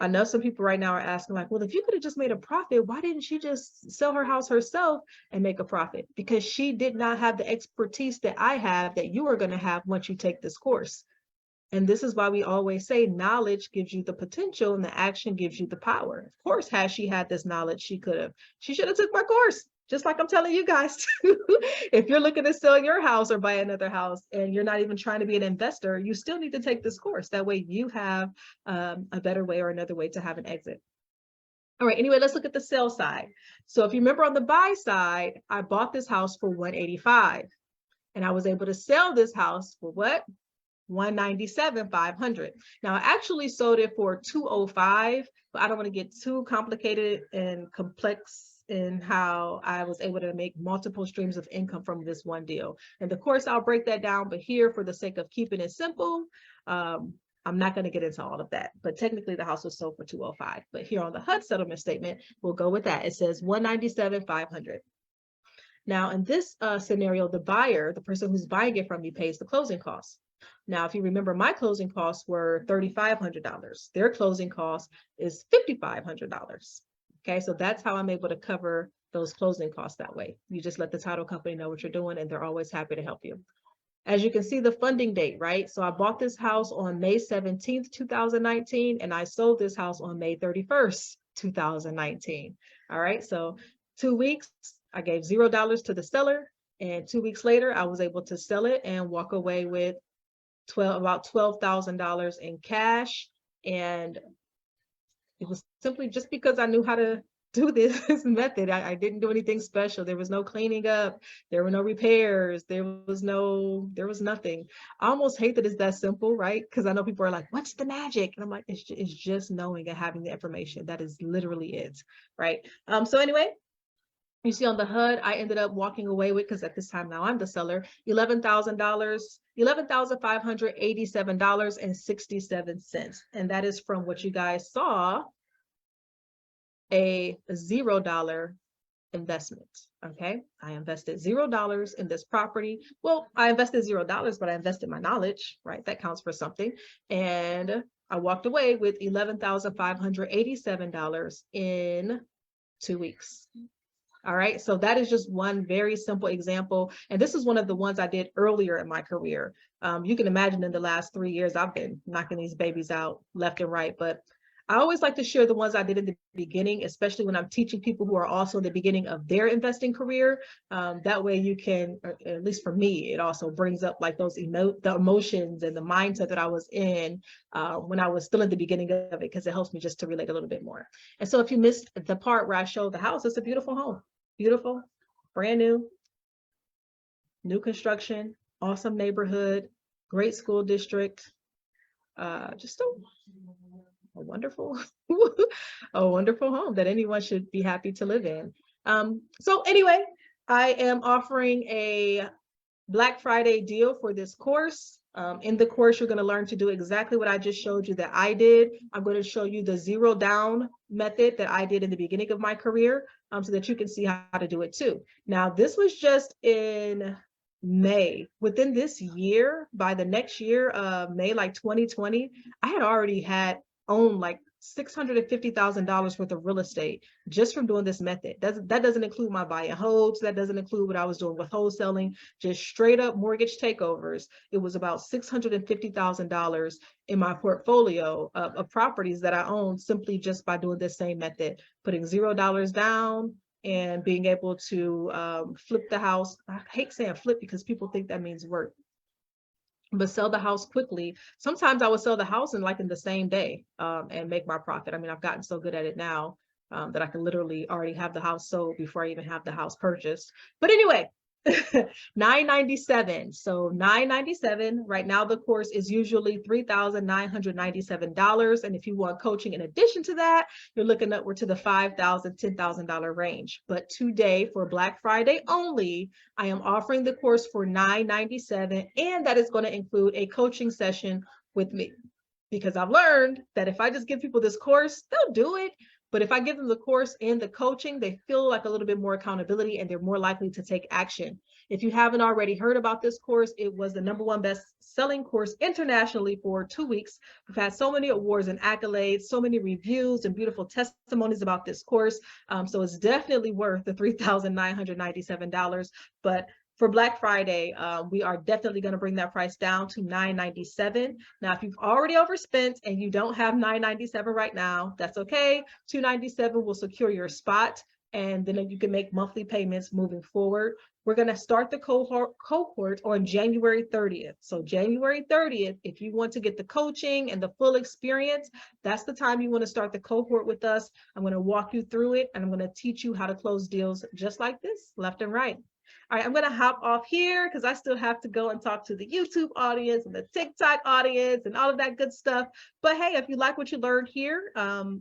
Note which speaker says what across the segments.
Speaker 1: I know some people right now are asking like, well, if you could have just made a profit, why didn't she just sell her house herself and make a profit? Because she did not have the expertise that I have that you are going to have once you take this course. And this is why we always say knowledge gives you the potential and the action gives you the power. Of course, had she had this knowledge, she should have took my course. Just like I'm telling you guys to. If you're looking to sell your house or buy another house and you're not even trying to be an investor, you still need to take this course. That way you have a better way or another way to have an exit. All right, anyway, let's look at the sell side. So if you remember on the buy side, I bought this house for $185 and I was able to sell this house for what? $197,500. Now I actually sold it for $205, but I don't want to get too complicated and complex in how I was able to make multiple streams of income from this one deal. And of course, I'll break that down, but here for the sake of keeping it simple, I'm not going to get into all of that, but technically the house was sold for $205. But here on the HUD settlement statement, we'll go with that. It says $197,500. Now in this scenario, the buyer, the person who's buying it from you, pays the closing costs. Now, if you remember, my closing costs were $3,500. Their closing cost is $5,500. Okay, so that's how I'm able to cover those closing costs that way. You just let the title company know what you're doing, and they're always happy to help you. As you can see, the funding date, right? So I bought this house on May 17th, 2019, and I sold this house on May 31st, 2019. All right, so 2 weeks, I gave $0 to the seller, and 2 weeks later, I was able to sell it and walk away with about $12,000 in cash. And it was simply just because I knew how to do this method. I didn't do anything special. There was no cleaning up. There were no repairs. There was nothing. I almost hate that it's that simple, right? Because I know people are like, what's the magic? And I'm like, it's just knowing and having the information. That is literally it, right? So anyway, you see on the HUD, I ended up walking away with, because at this time now I'm the seller, $11,587.67. And that is from what you guys saw, a $0 investment. Okay, I invested $0 in this property. Well, I invested $0, but I invested my knowledge, right? That counts for something. And I walked away with $11,587 in 2 weeks. All right, so that is just one very simple example. And this is one of the ones I did earlier in my career. You can imagine in the last 3 years, I've been knocking these babies out left and right. But I always like to share the ones I did in the beginning, especially when I'm teaching people who are also in the beginning of their investing career. That way you can, or at least for me, it also brings up like those the emotions and the mindset that I was in when I was still in the beginning of it, because it helps me just to relate a little bit more. And so if you missed the part where I showed the house, it's a beautiful home. Beautiful, brand new construction, awesome neighborhood, great school district, just a wonderful, a wonderful home that anyone should be happy to live in. So anyway, I am offering a Black Friday deal for this course. In the course, you're going to learn to do exactly what I just showed you that I did. I'm going to show you the zero down method that I did in the beginning of my career, so that you can see how to do it too. Now, this was just in May. Within this year, by the next year, May like 2020, I had already owned like $650,000 worth of real estate just from doing this method. That doesn't include my buy and holds. That doesn't include what I was doing with wholesaling, just straight up mortgage takeovers. It was about $650,000 in my portfolio of properties that I owned simply just by doing this same method, putting $0 down and being able to flip the house. I hate saying flip because people think that means work, but sell the house quickly. Sometimes I would sell the house in the same day and make my profit. I mean, I've gotten so good at it now that I can literally already have the house sold before I even have the house purchased. But anyway, $997. So $997. Right now, the course is usually $3,997. And if you want coaching in addition to that, you're looking upward to the $5,000, $10,000 range. But today, for Black Friday only, I am offering the course for $997, and that is going to include a coaching session with me, because I've learned that if I just give people this course, they'll do it. But if I give them the course and the coaching, they feel like a little bit more accountability and they're more likely to take action. If you haven't already heard about this course, it was the #1 best-selling course internationally for 2 weeks. We've had so many awards and accolades, so many reviews and beautiful testimonies about this course. So it's definitely worth the $3,997. But for Black Friday, we are definitely going to bring that price down to $997. Now, if you've already overspent and you don't have $997 right now, that's okay. $297 will secure your spot, and then you can make monthly payments moving forward. We're going to start the cohort on January 30th. So January 30th, if you want to get the coaching and the full experience, that's the time you want to start the cohort with us. I'm going to walk you through it, and I'm going to teach you how to close deals just like this, left and right. All right, I'm going to hop off here because I still have to go and talk to the YouTube audience and the TikTok audience and all of that good stuff. But hey, if you like what you learned here,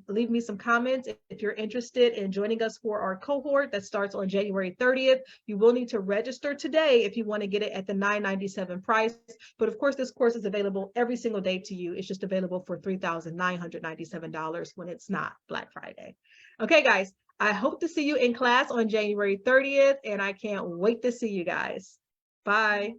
Speaker 1: leave me some comments. If you're interested in joining us for our cohort that starts on January 30th, you will need to register today if you want to get it at the $997 price. But of course, this course is available every single day to you. It's just available for $3,997 when it's not Black Friday. Okay, guys. I hope to see you in class on January 30th, and I can't wait to see you guys. Bye.